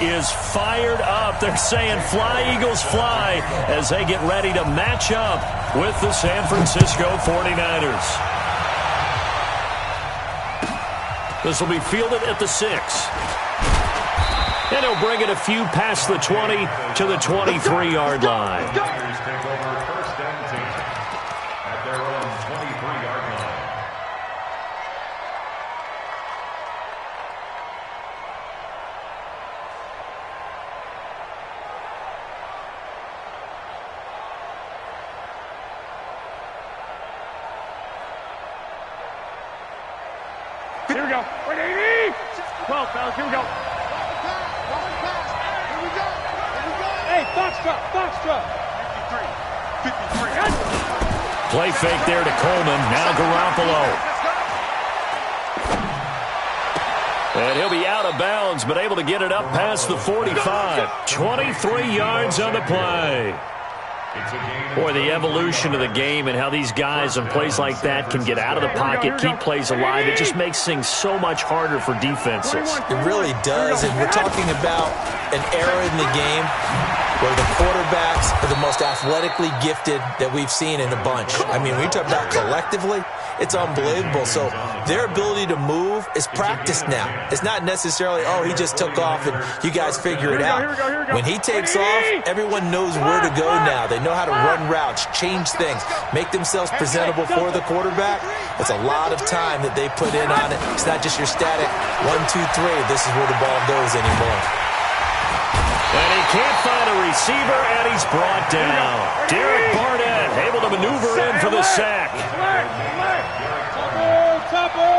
is fired up. They're saying fly, Eagles, fly, as they get ready to match up with the San Francisco 49ers. This will be fielded at the 6. And he'll bring it a few past the 20 to the 23-yard line. Here we go. 180. 12, fellas. Here we go. Hey, Foxtrot. 53. Play fake there to Coleman. Now Garoppolo. And he'll be out of bounds, but able to get it up past the 45. 23 yards on the play. Boy, the evolution of the game and how these guys on plays like that can get out of the pocket, keep plays alive, it just makes things so much harder for defenses. It really does, and we're talking about an era in the game where the quarterbacks are the most athletically gifted that we've seen in a bunch. I mean, when you talk about collectively, it's unbelievable. So their ability to move is practiced now. It's not necessarily, oh, he just took off and you guys figure it out. When he takes off, everyone knows where to go now. They know how to run routes, change things, make themselves presentable for the quarterback. It's a lot of time that they put in on it. It's not just your static 1, 2, 3. This is where the ball goes anymore. And he can't find a receiver, and he's brought down. Derek Barnett able to maneuver in for the sack. Topper.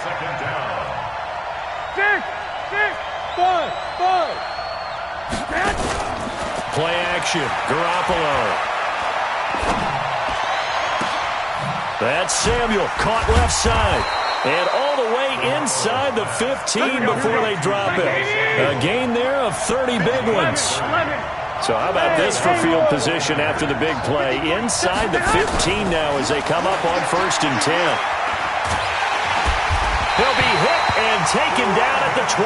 Second down. 6, 5. Play action. Garoppolo. That's Samuel. Caught left side. And all the way inside the 15 before they drop it. A gain there of 30 big ones. So how about this for field position after the big play? Inside the 15 now as they come up on 1st and 10. He'll be hit and taken down at the 21.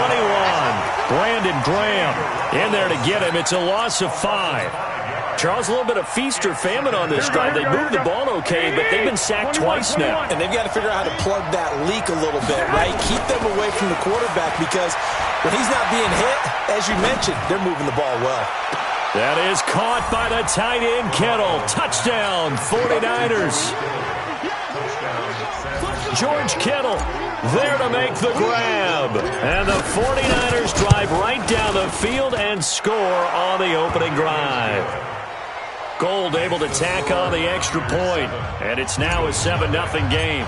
Brandon Graham in there to get him. It's a loss of 5. Charles, a little bit of feast or famine on this drive. They moved the ball okay, but they've been sacked twice now. And they've got to figure out how to plug that leak a little bit, right? Keep them away from the quarterback because when he's not being hit, as you mentioned, they're moving the ball well. That is caught by the tight end, Kittle. Touchdown, 49ers. George Kittle there to make the grab. And the 49ers drive right down the field and score on the opening drive. Gold able to tack on the extra point, and it's now a 7-0 game.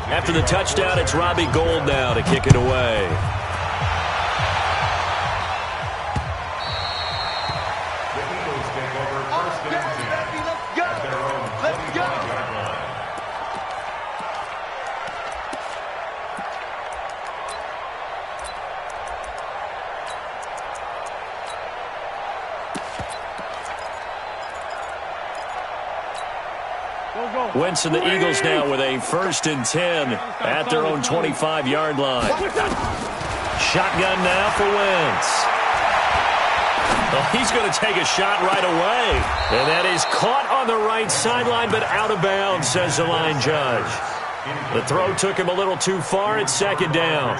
After the touchdown, it's Robbie Gould now to kick it away. Wentz and the Eagles now with a 1st and 10 at their own 25-yard line. Shotgun now for Wentz. Well, he's going to take a shot right away. And that is caught on the right sideline, but out of bounds, says the line judge. The throw took him a little too far. It's 2nd down.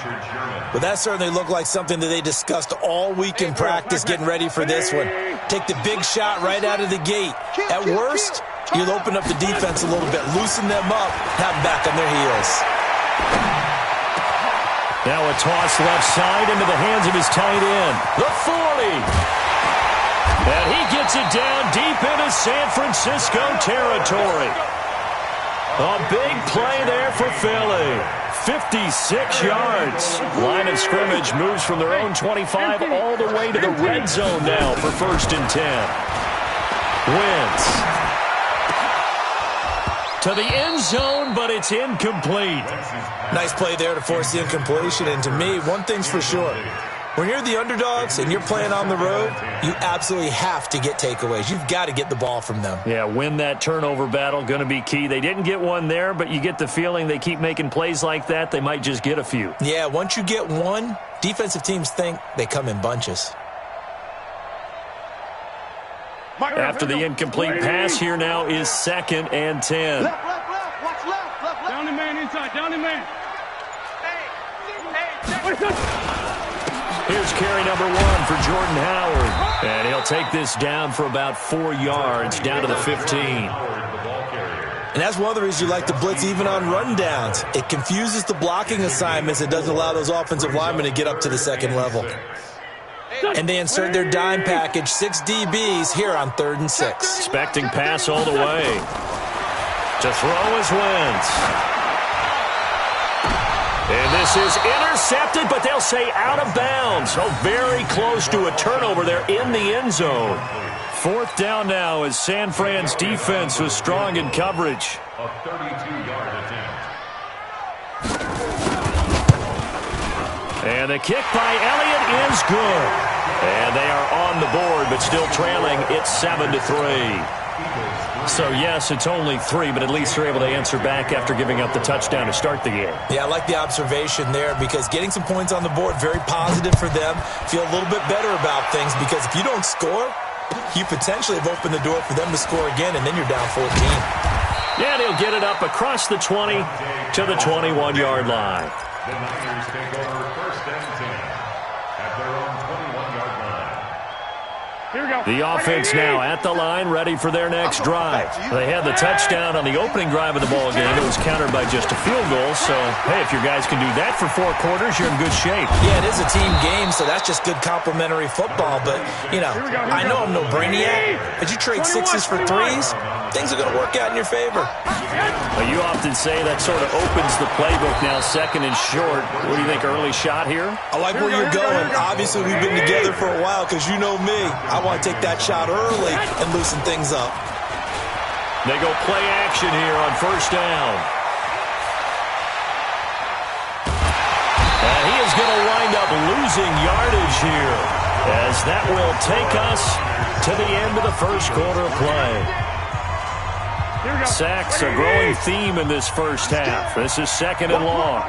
But that certainly looked like something that they discussed all week in practice getting ready for this one. Take the big shot right out of the gate. At worst, you'll open up the defense a little bit, loosen them up, have them back on their heels. Now a toss left side into the hands of his tight end. The 40. And he gets it down deep into San Francisco territory. A big play there for Philly. 56 yards. Line of scrimmage moves from their own 25 all the way to the red zone now for 1st and 10. Wentz to the end zone, but it's incomplete. Nice play there to force the incompletion. And to me, one thing's for sure. When you're the underdogs and you're playing on the road, you absolutely have to get takeaways. You've got to get the ball from them. Yeah, win that turnover battle, going to be key. They didn't get one there, but you get the feeling they keep making plays like that, they might just get a few. Yeah, once you get one, defensive teams think they come in bunches. After the incomplete pass, here now is 2nd and 10. Left. Watch left. Down the man inside. Down the man. Here's carry number 1 for Jordan Howard. And he'll take this down for about 4 yards, down to the 15. And that's one of the reasons you like to blitz even on run downs. It confuses the blocking assignments. It doesn't allow those offensive linemen to get up to the second level. And they insert their dime package, 6 DBs here on 3rd and 6. Expecting pass all the way. To throw is Wentz. And this is intercepted, but they'll say out of bounds. So very close to a turnover there in the end zone. 4th down now as San Fran's defense was strong in coverage. A 32-yard attempt. And the kick by Elliott is good. And they are on the board, but still trailing. It's 7-3. So, yes, it's only 3, but at least they're able to answer back after giving up the touchdown to start the game. Yeah, I like the observation there because getting some points on the board, very positive for them. Feel a little bit better about things because if you don't score, you potentially have opened the door for them to score again, and then you're down 14. Yeah, they'll get it up across the 20 to the 21-yard line. The Niners take over 1st and 10 at their own 21-yard line. Here we go. The offense now at the line, ready for their next drive. They had the touchdown on the opening drive of the ball game. It was countered by just a field goal. So, hey, if your guys can do that for 4 quarters, you're in good shape. Yeah, it is a team game, so that's just good complementary football. But, you know, I know I'm no brainiac, but you trade 6s for 3s, things are going to work out in your favor. Well, you often say that sort of opens the playbook now, 2nd and short. What do you think, early shot here? I like where you're going. Obviously, we've been together for a while because you know me. I want to take that shot early and loosen things up. They go play action here on 1st down. And he is going to wind up losing yardage here as that will take us to the end of the 1st quarter of play. Sacks, a growing theme in this 1st half. This is 2nd and long.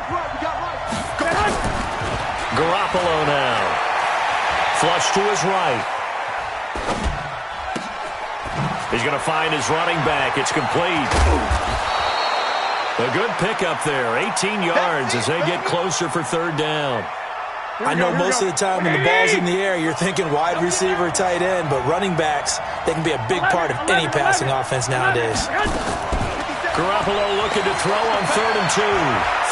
Garoppolo now. Flush to his right. He's going to find his running back. It's complete. A good pickup there. 18 yards as they get closer for 3rd down. I know most of the time when the ball's in the air, you're thinking wide receiver, tight end, but running backs, they can be a big part of any passing offense nowadays. Garoppolo looking to throw on 3rd and 2.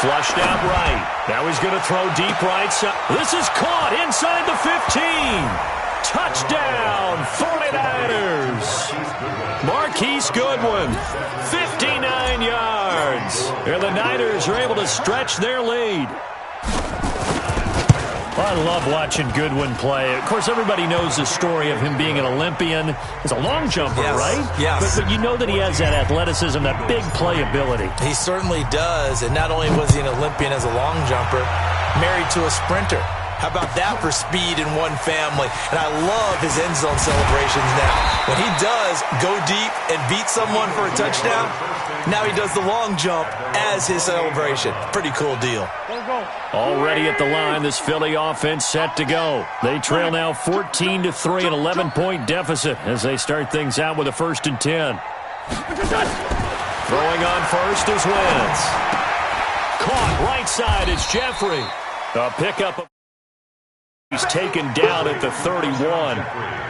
Flushed out right. Now he's going to throw deep right side. This is caught inside the 15. Touchdown, 49ers. Marquise Goodwin, 59 yards. And the Niners are able to stretch their lead. I love watching Goodwin play. Of course, everybody knows the story of him being an Olympian. He's a long jumper, right? Yes. But you know that he has that athleticism, that big playability. He certainly does. And not only was he an Olympian as a long jumper, married to a sprinter. How about that for speed in one family? And I love his end zone celebrations now. When he does go deep and beat someone for a touchdown, now he does the long jump as his celebration. Pretty cool deal. Already at the line, this Philly offense set to go. They trail now 14-3, an 11-point deficit as they start things out with a 1st and 10. Throwing on 1st is Wentz. Caught right side, it's Jeffrey. A pickup. He's taken down at the 31.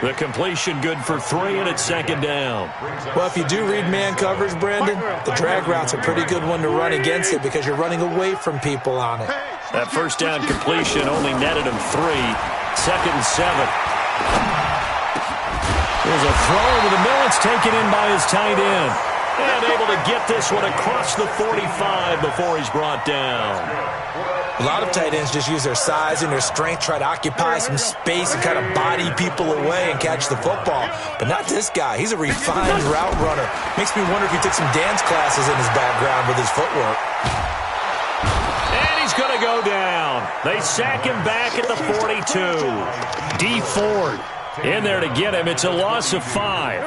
The completion good for 3, and it's 2nd down. Well, if you do read man coverage, Brandon, the drag route's a pretty good one to run against it because you're running away from people on it. That 1st down completion only netted him 3. 2nd and 7. There's a throw over the middle. It's taken in by his tight end. And able to get this one across the 45 before he's brought down. A lot of tight ends just use their size and their strength, try to occupy some space and kind of body people away and catch the football. But not this guy. He's a refined route runner. Makes me wonder if he took some dance classes in his background with his footwork. And he's going to go down. They sack him back at the 42. D. Ford in there to get him. It's a loss of 5.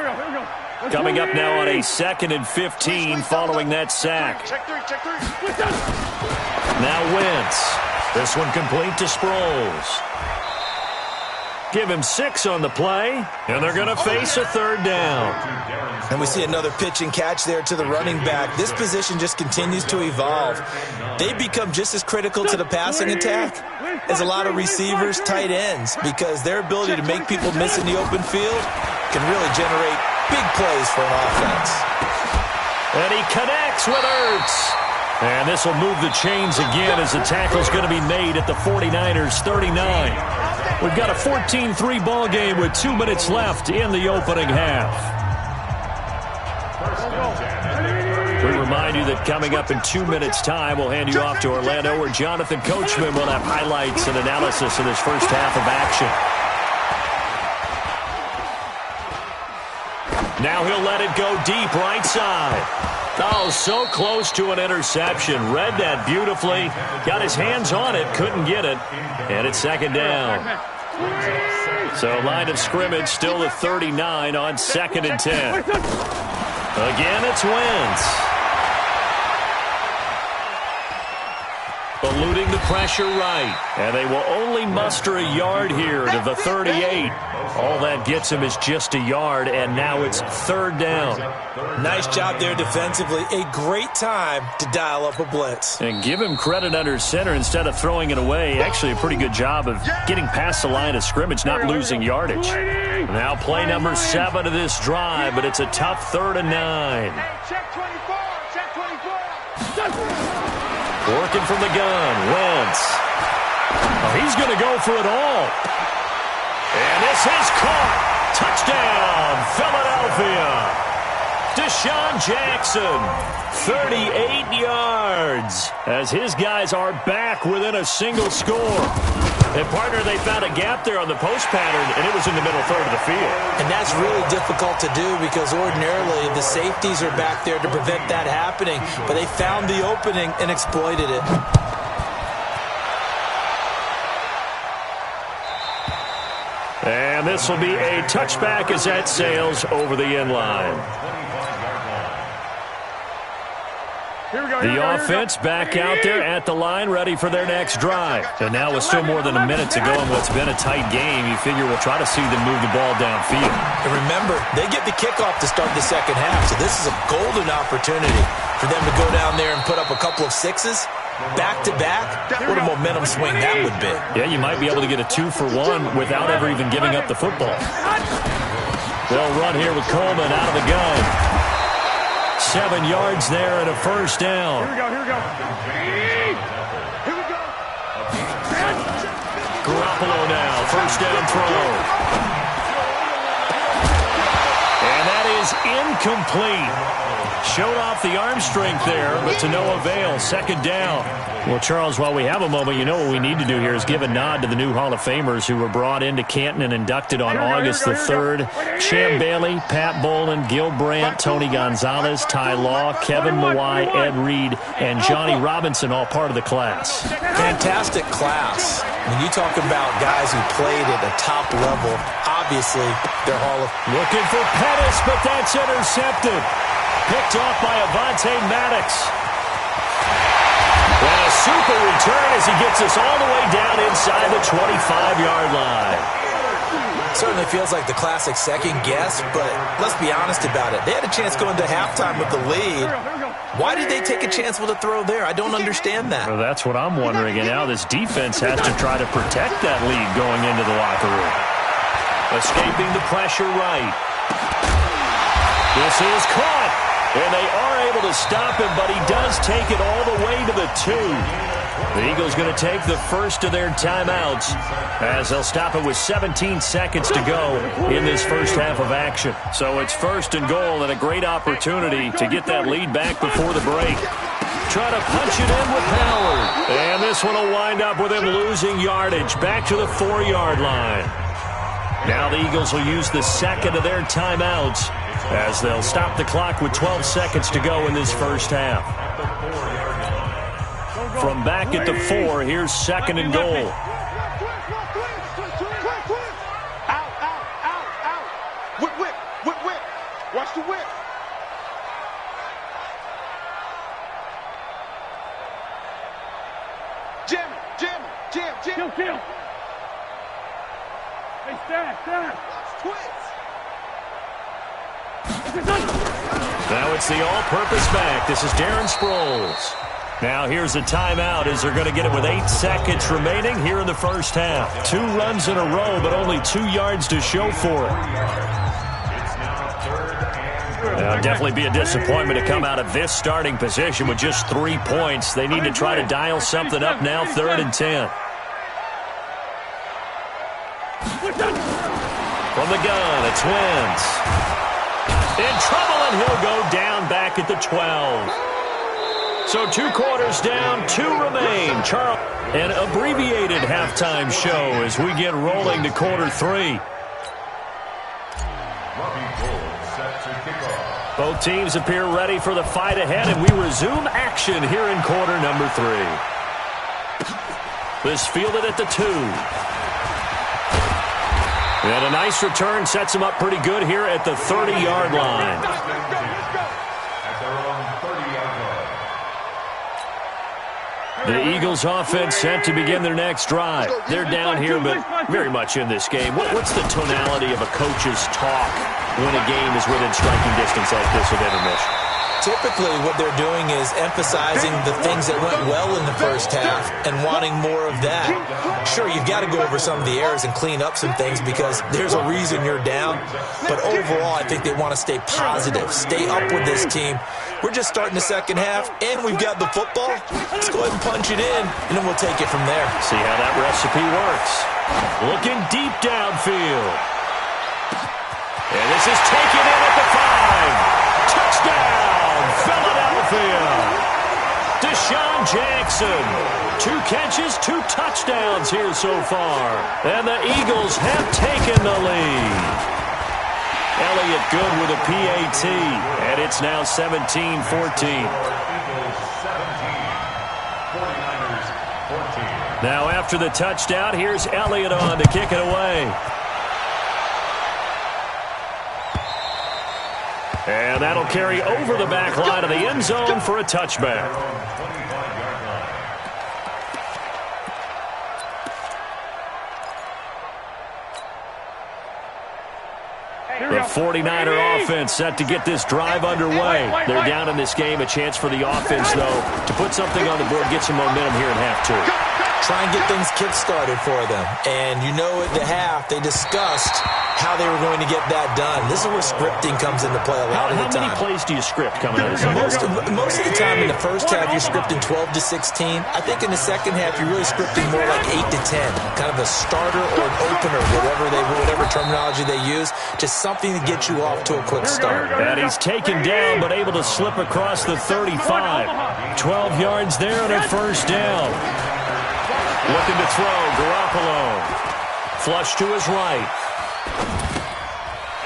Coming up now on a 2nd and 15 following that sack. Now Wentz. This one complete to Sproles. Give him 6 on the play, and they're going to face a third down. And we see another pitch and catch there to the running back. This position just continues to evolve. They become just as critical to the passing attack as a lot of receivers, tight ends, because their ability to make people miss in the open field can really generate big plays for an offense. And he connects with Ertz. And this will move the chains again as the tackle's going to be made at the 49ers' 39. We've got a 14-3 ball game with 2 minutes left in the opening half. We remind you that coming up in 2 minutes' time, we'll hand you off to Orlando, where Jonathan Coachman will have highlights and analysis of this first half of action. Now he'll let it go deep right side. Oh, so close to an interception. Read that beautifully. Got his hands on it, couldn't get it. And it's second down. So line of scrimmage still the 39 on 2nd and 10. Again, it's Wentz. Eluding the pressure right. And they will only muster a yard here to the 38. All that gets him is just a yard, and now it's third down. Nice job there defensively. A great time to dial up a blitz. And give him credit under center instead of throwing it away. Actually a pretty good job of getting past the line of scrimmage, not losing yardage. Now play number 7 of this drive, but it's a tough 3rd and 9. Check 24. Check 24. Working from the gun, Wentz. Oh, he's going to go for it all. And this is caught. Touchdown, Philadelphia. Deshaun Jackson, 38 yards, as his guys are back within a single score. And, partner, they found a gap there on the post pattern, and it was in the middle third of the field. And that's really difficult to do because ordinarily the safeties are back there to prevent that happening. But they found the opening and exploited it. And this will be a touchback as that sails over the end line. The offense back out there at the line, ready for their next drive. And now with still more than a minute to go in what's been a tight game, you figure we'll try to see them move the ball downfield. And remember, they get the kickoff to start the second half, so this is a golden opportunity for them to go down there and put up a couple of sixes. Back-to-back, what a momentum swing that would be. Yeah, you might be able to get a 2-for-1 without ever even giving up the football. They'll run here with Coleman out of the gun. 7 yards there and a first down. Here we go, here we go. Here we go. Garoppolo now, first down throw. And that is incomplete. Showed off the arm strength there, but to no avail. Second down. Well, Charles, while we have a moment, you know what we need to do here is give a nod to the new Hall of Famers who were brought into Canton and inducted on August the 3rd. Champ Bailey, Pat Bolin, Gil Brandt, Tony Gonzalez, Ty Law, Kevin Mawai, Ed Reed, and Johnny Robinson, all part of the class. Fantastic class. When you talk about guys who played at a top level, obviously they're Hall of... Looking for Pettis, but that's intercepted. Picked off by Avonte Maddox. And a super return as he gets us all the way down inside the 25-yard line. Certainly feels like the classic second guess, but let's be honest about it. They had a chance going to halftime with the lead. Why did they take a chance with a throw there? I don't understand that. Well, that's what I'm wondering. And now this defense has to try to protect that lead going into the locker room. Escaping the pressure right. This is caught. And they are able to stop him, but he does take it all the way to the 2. The Eagles going to take the first of their timeouts as they'll stop it with 17 seconds to go in this first half of action. So it's first and goal and a great opportunity to get that lead back before the break. Try to punch it in with Howard. And this one will wind up with him losing yardage back to the 4-yard line. Now the Eagles will use the second of their timeouts as they'll stop the clock with 12 seconds to go in this first half. From back at the 4, here's second and goal. Out, out, out, out. Whip, whip, whip, whip. Watch the whip. Jimmy, Jimmy. Now it's the all-purpose back. This is Darren Sproles. Now here's a timeout as they're going to get it with 8 seconds remaining here in the first half. 2 runs in a row, but only 2 yards to show for it. It'll definitely be a disappointment to come out of this starting position with just 3 points. They need to try to dial something up now, 3rd and 10. From the gun, it's Wentz. In trouble, and he'll go down back at the 12. So 2 quarters down, 2 remain. Charles, an abbreviated halftime show as we get rolling to quarter 3. Both teams appear ready for the fight ahead, and we resume action here in quarter number 3. This fielded at the 2. And a nice return sets him up pretty good here at the 30-yard line. The Eagles offense set to begin their next drive. They're down here, but very much in this game. What's the tonality of a coach's talk when a game is within striking distance like this with intermission? Typically, what they're doing is emphasizing the things that went well in the first half and wanting more of that. Sure, you've got to go over some of the errors and clean up some things because there's a reason you're down. But overall, I think they want to stay positive, stay up with this team. We're just starting the second half, and we've got the football. Let's go ahead and punch it in, and then we'll take it from there. See how that recipe works. Looking deep downfield. And this is taken in at the 5. Touchdown! Philadelphia. Deshaun Jackson. 2 catches, 2 touchdowns here so far. And the Eagles have taken the lead. Elliott good with a PAT. And it's now 17-14. Now after the touchdown, here's Elliott on to kick it away. And that'll carry over the back line of the end zone for a touchback. The 49er offense set to get this drive underway. They're down in this game. A chance for the offense, though, to put something on the board, get some momentum here in half 2. Try and get things kick-started for them. And you know at the half, they discussed how they were going to get that done. This is where scripting comes into play a lot of the time. How many plays do you script coming out of this? Most of the time in the first half, you're scripting 12 to 16. I think in the second half, you're really scripting more like 8 to 10. Kind of a starter or an opener, whatever terminology they use. Just something to get you off to a quick start. And he's taken down, but able to slip across the 35. 12 yards there and a first down. Looking to throw, Garoppolo. Flush to his right.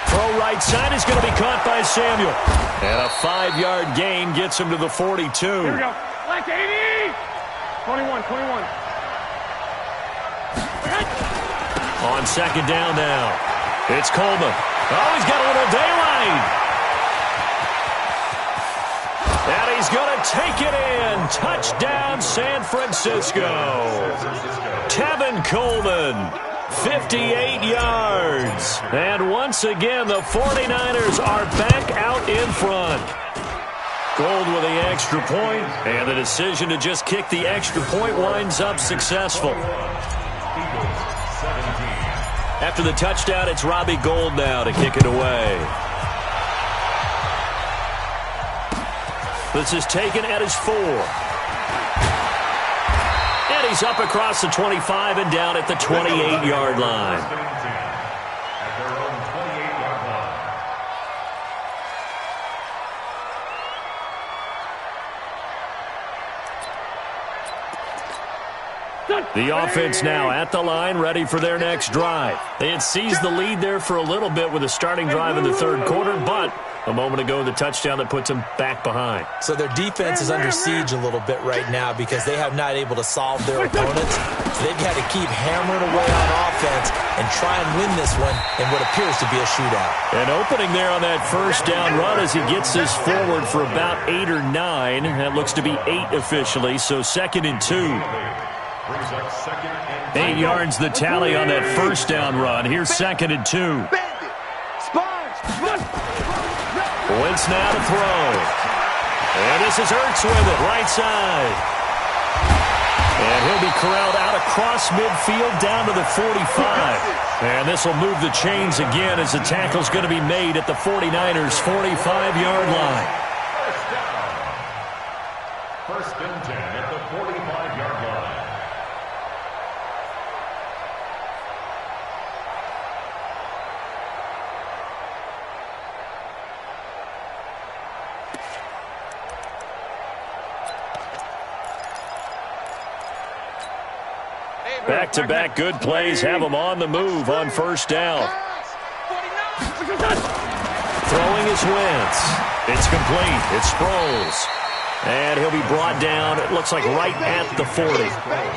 Throw right side is going to be caught by Samuel. And a 5-yard gain gets him to the 42. Here we go. Black 80. 21. On second down now. It's Coleman. Oh, he's got a little daylight. And he's going to take it in. Touchdown, San Francisco. Tevin Coleman, 58 yards. And once again, the 49ers are back out in front. Gold with the extra point, and the decision to just kick the extra point winds up successful. After the touchdown, it's Robbie Gould now to kick it away. This is taken at his 4. And he's up across the 25 and down at the 28-yard line. The offense now at the line, ready for their next drive. They had seized the lead there for a little bit with a starting drive in the third quarter, but a moment ago, the touchdown that puts them back behind. So their defense is under siege a little bit right now because they have not able to solve their opponents. So they've got to keep hammering away on offense and try and win this one in what appears to be a shootout. An opening there on that first down run as he gets this forward for about 8 or 9. That looks to be 8 officially, so 2nd and 2. Brings up second and 8 yards the tally on that first down run. Here's 2nd and 2. Bandit. Sponge. Wentz now to throw. And this is Ertz with it, right side. And he'll be corralled out across midfield down to the 45. And this will move the chains again as the tackle's going to be made at the 49ers' 45-yard line. First and 10 at the 45-yard line. Back-to-back good plays have him on the move on first down. Throwing is Wentz. It's complete. It's Sproles. And he'll be brought down, it looks like right at the 40.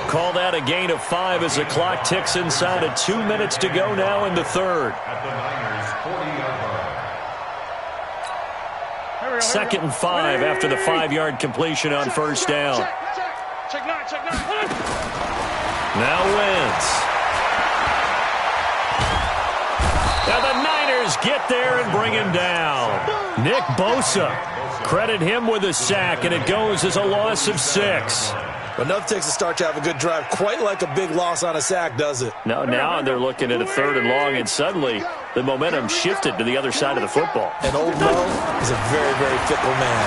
Call that a gain of 5 as the clock ticks inside of 2 minutes to go now in the third. At the Niners' 40-yard line. 2nd and 5 after the 5-yard completion on first down. Check nine. Now Wentz. Now the Niners get there and bring him down. Nick Bosa. Credit him with a sack, and it goes as a loss of 6. Enough takes a start to have a good drive. Quite like a big loss on a sack, does it? Now they're looking at a 3rd and long, and suddenly the momentum shifted to the other side of the football. And old Mo is a very, very fickle man.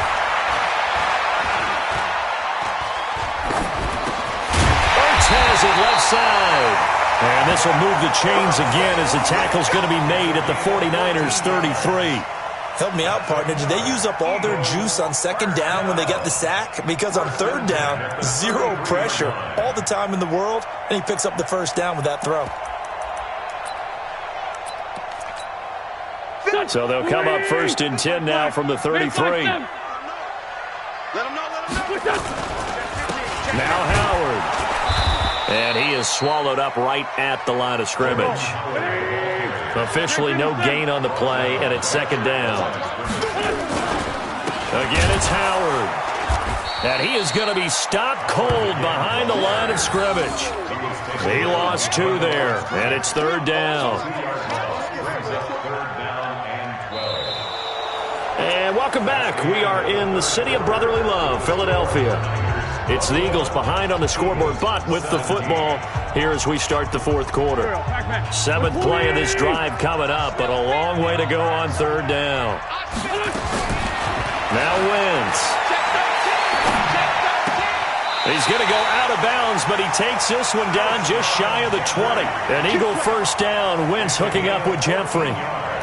Ertz has it left side. And this will move the chains again as the tackle's going to be made at the 49ers' 33. Help me out, partner. Did they use up all their juice on 2nd down when they got the sack? Because on 3rd down, 0 pressure all the time in the world, and he picks up the 1st down with that throw. So they'll come up 1st and 10 now from the 33. Let him know. Now Howard. And he is swallowed up right at the line of scrimmage. Officially no gain on the play, and it's 2nd down. Again, it's Howard. And he is going to be stopped cold behind the line of scrimmage. He lost 2 there, and it's 3rd down. And welcome back. We are in the city of brotherly love, Philadelphia. It's the Eagles behind on the scoreboard, but with the football here as we start the 4th quarter. 7th play of this drive coming up, but a long way to go on 3rd down. Now Wentz. He's going to go out of bounds, but he takes this one down just shy of the 20. An Eagle 1st down. Wentz hooking up with Jeffrey.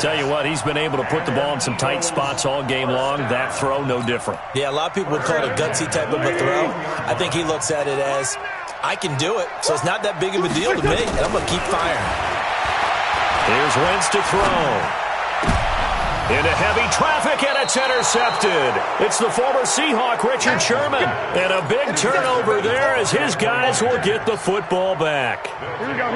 Tell you what, he's been able to put the ball in some tight spots all game long. That throw, no different. Yeah, a lot of people would call it a gutsy type of a throw. I think he looks at it as, I can do it, so it's not that big of a deal to me, and I'm going to keep firing. Here's Wentz to throw. Into heavy traffic, and it's intercepted. It's the former Seahawk, Richard Sherman. And a big turnover there as his guys will get the football back. Here we go.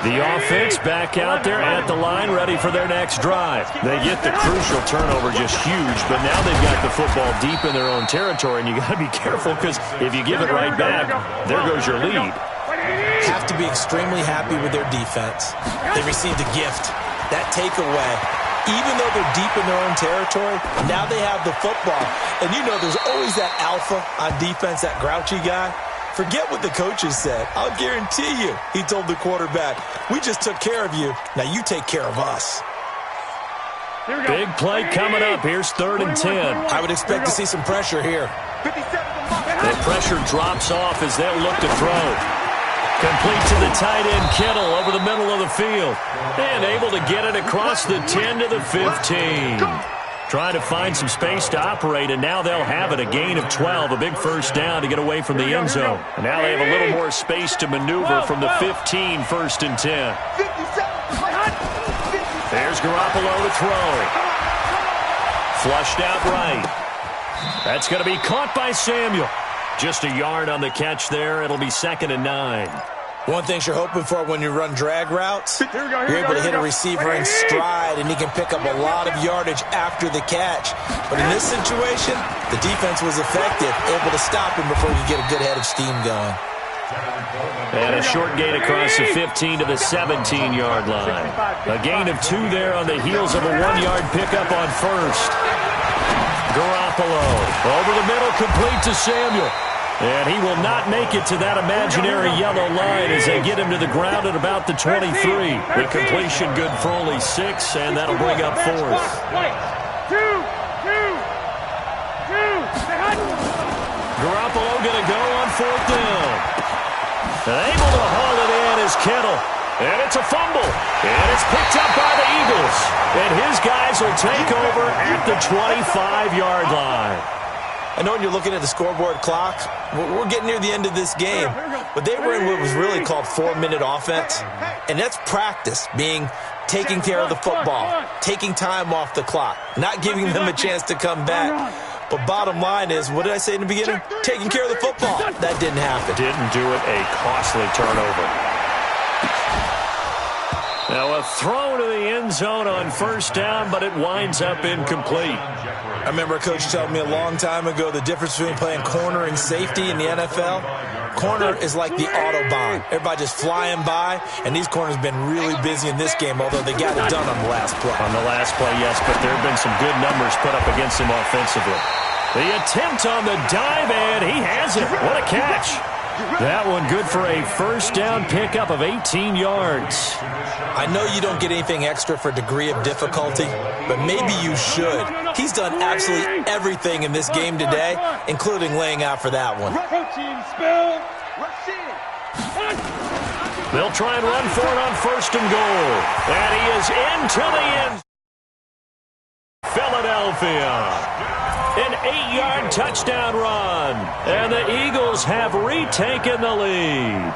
The offense back out there at the line, ready for their next drive. They get the crucial turnover, just huge, but now they've got the football deep in their own territory, and you got to be careful because if you give it right back, there goes your lead. Have to be extremely happy with their defense. They received a gift. That takeaway. Even though they're deep in their own territory, now they have the football. And you know there's always that alpha on defense, that grouchy guy. Forget what the coaches said. I'll guarantee you, he told the quarterback, we just took care of you. Now you take care of us. Big play coming up. Here's 3rd and 10. I would expect to see some pressure here. The pressure drops off as they'll look to throw. Complete to the tight end, Kittle, over the middle of the field. And able to get it across the 10 to the 15. Trying to find some space to operate, and now they'll have it. A gain of 12, a big 1st down to get away from the end zone. And now they have a little more space to maneuver from the 15, 1st and 10. There's Garoppolo to throw. Flushed out right. That's going to be caught by Samuel. Just a yard on the catch there. It'll be 2nd and 9. One thing you're hoping for when you run drag routes, you're able to hit a receiver in stride, and he can pick up a lot of yardage after the catch. But in this situation, the defense was effective, able to stop him before you get a good head of steam going. And a short gain across the 15 to the 17-yard line. A gain of 2 there on the heels of a 1-yard pickup on first. Garoppolo over the middle, complete to Samuel. And he will not make it to that imaginary yellow line as they get him to the ground at about the 23. The completion good for only 6, and that'll bring up 4th. Garoppolo going to go on 4th down. Able to haul it in is Kittle. And it's a fumble. And it's picked up by the Eagles. And his guys will take over at the 25-yard line. I know when you're looking at the scoreboard clock, we're getting near the end of this game. But they were in what was really called 4-minute offense. And that's practice, being taking care of the football, taking time off the clock, not giving them a chance to come back. But bottom line is, what did I say in the beginning? Taking care of the football. That didn't happen. Didn't do it. A costly turnover. Now a throw to the end zone on 1st down, but it winds up incomplete. I remember a coach telling me a long time ago the difference between playing corner and safety in the NFL. Corner is like the Autobahn. Everybody just flying by, and these corners have been really busy in this game, although they got it done on the last play. On the last play, yes, but there have been some good numbers put up against him offensively. The attempt on the dive, and he has it. What a catch. That one good for a 1st down pickup of 18 yards. I know you don't get anything extra for degree of difficulty, but maybe you should. He's done absolutely everything in this game today, including laying out for that one. They'll try and run for it on 1st and goal. And he is into the end. Philadelphia. An 8-yard touchdown run. And the Eagles have retaken the lead.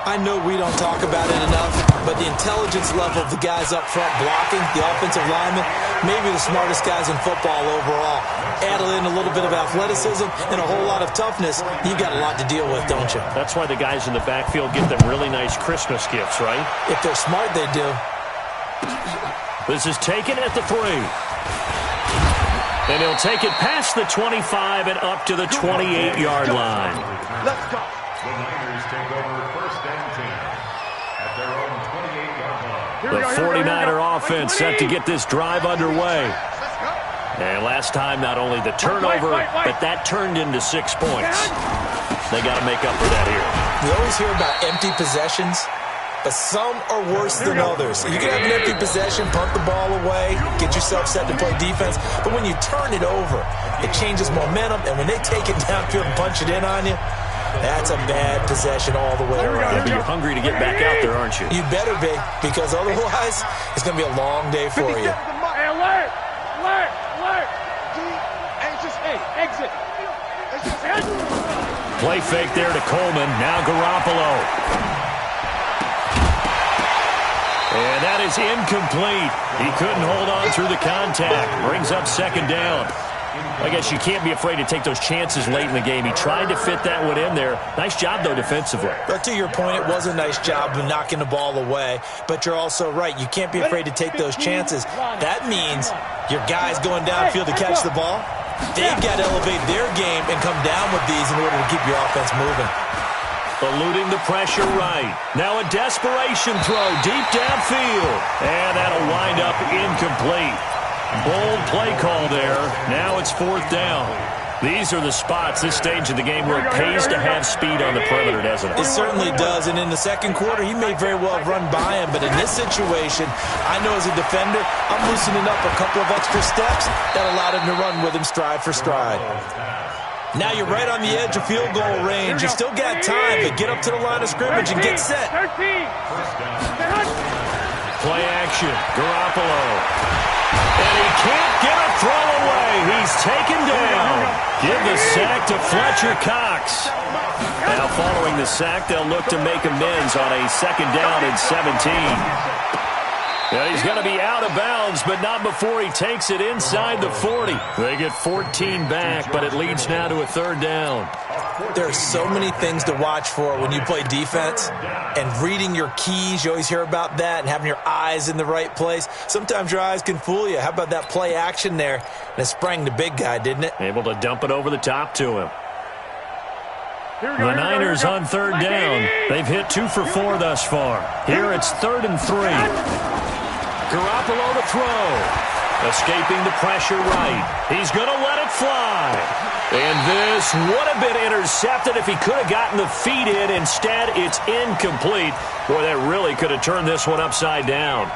I know we don't talk about it enough, but the intelligence level of the guys up front blocking, the offensive linemen, maybe the smartest guys in football overall. Add in a little bit of athleticism and a whole lot of toughness, you've got a lot to deal with, don't you? That's why the guys in the backfield get them really nice Christmas gifts, right? If they're smart, they do. This is taken at the 3. And he'll take it past the 25 and up to the 28-yard line. Let's go. The Niners take over 1st and 10 at their own 28-yard line. The 49er offense set to get this drive underway. And last time, not only the turnover, but that turned into 6 points. They got to make up for that here. We always hear about empty possessions, but some are worse than others. You can have an empty possession, punt the ball away, get yourself set to play defense, but when you turn it over, it changes momentum, and when they take it downfield and punch it in on you, that's a bad possession all the way around. Yeah, but you're hungry to get back out there, aren't you? You better be, because otherwise, it's going to be a long day for you. Hey, alert! Alert! Alert! Exit! Play fake there to Coleman. Now Garoppolo. And that is incomplete. He couldn't hold on through the contact. Brings up 2nd down. I guess you can't be afraid to take those chances late in the game. He tried to fit that one in there. Nice job, though, defensively. But to your point, it was a nice job of knocking the ball away. But you're also right. You can't be afraid to take those chances. That means your guys going downfield to catch the ball, they've got to elevate their game and come down with these in order to keep your offense moving. Eluding the pressure right. Now a desperation throw deep downfield. And that'll wind up incomplete. Bold play call there. Now it's 4th down. These are the spots, this stage of the game, where it pays to have speed on the perimeter, doesn't it? It certainly does. And in the second quarter, he may very well have run by him. But in this situation, I know as a defender, I'm loosening up a couple of extra steps that allowed him to run with him stride for stride. Now you're right on the edge of field goal range. You still got time, but get up to the line of scrimmage and get set. Play action. Garoppolo. And he can't get a throw away. He's taken down. Give the sack to Fletcher Cox. Now following the sack, they'll look to make amends on a 2nd down and 17. Yeah, he's going to be out of bounds, but not before he takes it inside the 40. They get 14 back, but it leads now to a 3rd down. There's so many things to watch for when you play defense, and reading your keys, you always hear about that, and having your eyes in the right place. Sometimes your eyes can fool you. How about that play action there? And it sprang the big guy, didn't it? Able to dump it over the top to him. The Niners on third down. They've hit 2 for 4 thus far. Here it's 3rd and 3. Garoppolo to throw. Escaping the pressure right. He's going to let it fly. And this would have been intercepted if he could have gotten the feet in. Instead, it's incomplete. Boy, that really could have turned this one upside down.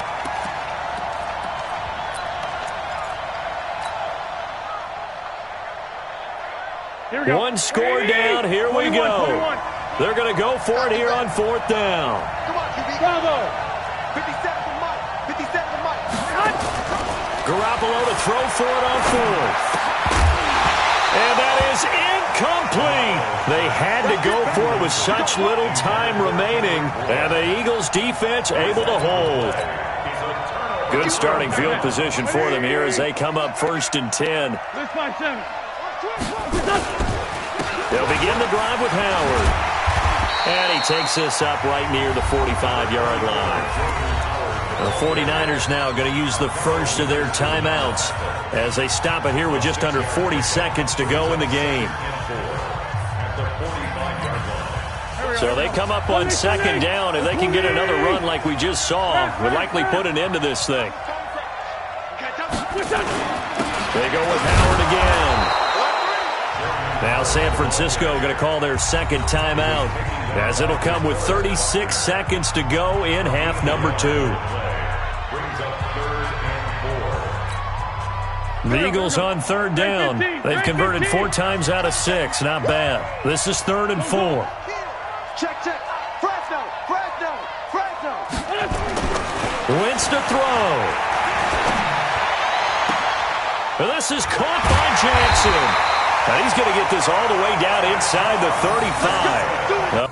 One score down. Here we go. They're going to go for it here on 4th down. Come on, QB. Bravo. 57 for Mike. 57 for Mike. Garoppolo to throw for it on 4th. And that is incomplete. They had to go for it with such little time remaining. And the Eagles defense able to hold. Good starting field position for them here as they come up 1st and 10. They'll begin the drive with Howard. And he takes this up right near the 45-yard line. The 49ers now going to use the first of their timeouts as they stop it here with just under 40 seconds to go in the game. So they come up on 2nd down. If they can get another run like we just saw, would likely put an end to this thing. They go with Howard again. Now San Francisco going to call their 2nd timeout as it'll come with 36 seconds to go in half number 2. The Eagles on 3rd down. They've converted 4 times out of 6. Not bad. This is 3rd and 4. Check. Fresno. Wentz to throw. This is caught by Jackson. And he's going to get this all the way down inside the 35.